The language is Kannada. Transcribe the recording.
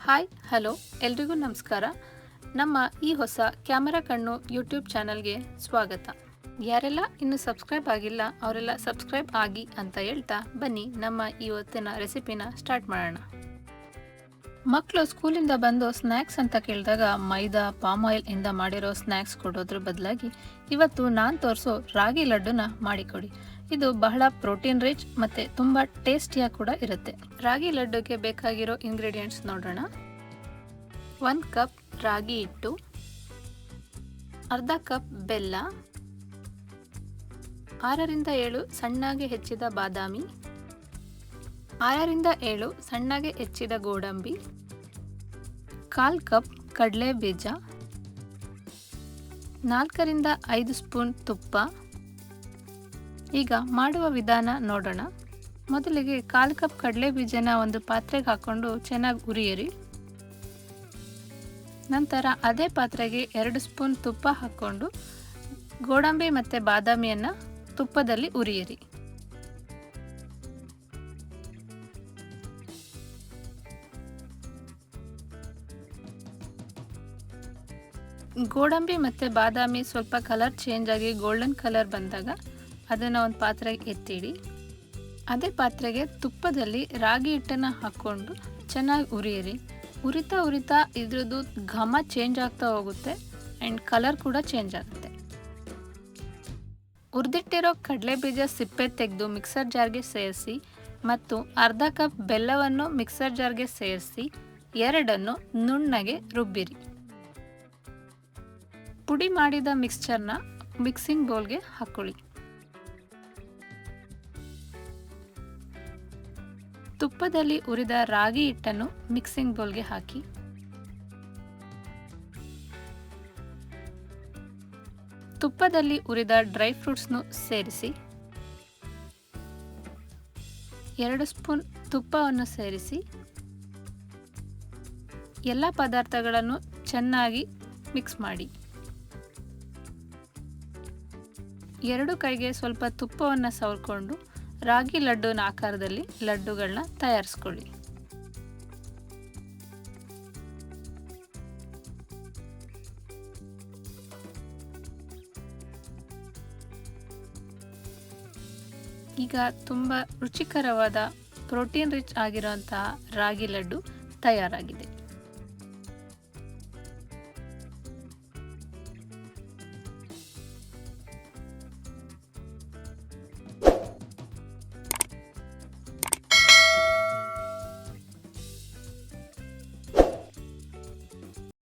ಹಾಯ್ ಹಲೋ ಎಲ್ರಿಗೂ ನಮಸ್ಕಾರ. ನಮ್ಮ ಈ ಹೊಸ ಕ್ಯಾಮರಾ ಕಣ್ಣು ಯೂಟ್ಯೂಬ್ ಚಾನಲ್ಗೆ ಸ್ವಾಗತ. ಯಾರೆಲ್ಲ ಇನ್ನೂ ಸಬ್ಸ್ಕ್ರೈಬ್ ಆಗಿಲ್ಲ ಅವರೆಲ್ಲ ಸಬ್ಸ್ಕ್ರೈಬ್ ಆಗಿ ಅಂತ ಹೇಳ್ತಾ ಬನ್ನಿ ನಮ್ಮ ಇವತ್ತಿನ ರೆಸಿಪಿನ ಸ್ಟಾರ್ಟ್ ಮಾಡೋಣ. ಮಕ್ಕಳು ಸ್ಕೂಲಿಂದ ಬಂದು ಸ್ನ್ಯಾಕ್ಸ್ ಅಂತ ಕೇಳಿದಾಗ ಮೈದಾ ಪಾಮ್ ಆಯಿಲ್ ಇಂದ ಮಾಡಿರೋ ಸ್ನ್ಯಾಕ್ಸ್ ಕೊಡೋದ್ರ ಬದಲಾಗಿ ಇವತ್ತು ನಾನು ತೋರಿಸೋ ರಾಗಿ ಲಡ್ಡುನ ಮಾಡಿಕೊಡಿ. ಇದು ಬಹಳ ಪ್ರೋಟೀನ್ ರಿಚ್ ಮತ್ತು ತುಂಬ ಟೇಸ್ಟಿಯಾಗಿ ಕೂಡ ಇರುತ್ತೆ. ರಾಗಿ ಲಡ್ಡುಗೆ ಬೇಕಾಗಿರೋ ಇಂಗ್ರೀಡಿಯೆಂಟ್ಸ್ ನೋಡೋಣ. 1 ಕಪ್ ರಾಗಿ ಹಿಟ್ಟು, ಅರ್ಧ ಕಪ್ ಬೆಲ್ಲ, 6ರಿಂದ 7 ಸಣ್ಣಗೆ ಹೆಚ್ಚಿದ ಬಾದಾಮಿ, 6ರಿಂದ 7 ಸಣ್ಣಗೆ ಹೆಚ್ಚಿದ ಗೋಡಂಬಿ, 1/4 ಕಪ್ ಕಡಲೆ ಬೀಜ, 4ರಿಂದ 5 ಸ್ಪೂನ್ ತುಪ್ಪ. ಈಗ ಮಾಡುವ ವಿಧಾನ ನೋಡೋಣ. ಮೊದಲಿಗೆ 1/4 ಕಪ್ ಕಡಲೆ ಬೀಜನ ಒಂದು ಪಾತ್ರೆಗೆ ಹಾಕ್ಕೊಂಡು ಚೆನ್ನಾಗಿ ಹುರಿಯಿರಿ. ನಂತರ ಅದೇ ಪಾತ್ರೆಗೆ 2 ಸ್ಪೂನ್ ತುಪ್ಪ ಹಾಕ್ಕೊಂಡು ಗೋಡಂಬಿ ಮತ್ತು ಬಾದಾಮಿಯನ್ನು ತುಪ್ಪದಲ್ಲಿ ಹುರಿಯಿರಿ. ಗೋಡಂಬಿ ಮತ್ತು ಬಾದಾಮಿ ಸ್ವಲ್ಪ ಕಲರ್ ಚೇಂಜ್ ಆಗಿ ಗೋಲ್ಡನ್ ಕಲರ್ ಬಂದಾಗ ಅದನ್ನು ಒಂದು ಪಾತ್ರೆಗೆ ಎತ್ತಿಡಿ. ಅದೇ ಪಾತ್ರೆಗೆ ತುಪ್ಪದಲ್ಲಿ ರಾಗಿ ಹಿಟ್ಟನ್ನು ಹಾಕ್ಕೊಂಡು ಚೆನ್ನಾಗಿ ಹುರಿಯಿರಿ. ಉರಿತಾ ಇದ್ರದ್ದು ಘಮ ಚೇಂಜ್ ಆಗ್ತಾ ಹೋಗುತ್ತೆ ಆ್ಯಂಡ್ ಕಲರ್ ಕೂಡ ಚೇಂಜ್ ಆಗುತ್ತೆ. ಹುರಿದಿಟ್ಟಿರೋ ಕಡಲೆ ಬೀಜ ಸಿಪ್ಪೆ ತೆಗೆದು ಮಿಕ್ಸರ್ ಜಾರ್ಗೆ ಸೇರಿಸಿ ಮತ್ತು ಅರ್ಧ ಕಪ್ ಬೆಲ್ಲವನ್ನು ಮಿಕ್ಸರ್ ಜಾರ್ಗೆ ಸೇರಿಸಿ ಎರಡನ್ನು ನುಣ್ಣಗೆ ರುಬ್ಬಿರಿ. ಪುಡಿ ಮಾಡಿದ ಮಿಕ್ಸ್ಚರ್ನ ಮಿಕ್ಸಿಂಗ್ ಬೌಲ್ಗೆ ಹಾಕ್ಕೊಳ್ಳಿ. ತುಪ್ಪದಲ್ಲಿ ಹುರಿದ ರಾಗಿ ಹಿಟ್ಟನ್ನು ಮಿಕ್ಸಿಂಗ್ ಬೌಲ್ಗೆ ಹಾಕಿ ತುಪ್ಪದಲ್ಲಿ ಹುರಿದ ಡ್ರೈ ಫ್ರೂಟ್ಸ್ನು ಸೇರಿಸಿ 2 ಸ್ಪೂನ್ ತುಪ್ಪವನ್ನು ಸೇರಿಸಿ ಎಲ್ಲ ಪದಾರ್ಥಗಳನ್ನು ಚೆನ್ನಾಗಿ ಮಿಕ್ಸ್ ಮಾಡಿ. 2 ಕೈಗೆ ಸ್ವಲ್ಪ ತುಪ್ಪವನ್ನು ಸವರ್ಕೊಂಡು ರಾಗಿ ಲಡ್ಡುನ ಆಕಾರದಲ್ಲಿ ಲಡ್ಡುಗಳನ್ನ ತಯಾರಿಸ್ಕೊಳ್ಳಿ. ಈಗ ತುಂಬ ರುಚಿಕರವಾದ ಪ್ರೋಟೀನ್ ರಿಚ್ ಆಗಿರುವಂತಹ ರಾಗಿ ಲಡ್ಡು ತಯಾರಾಗಿದೆ.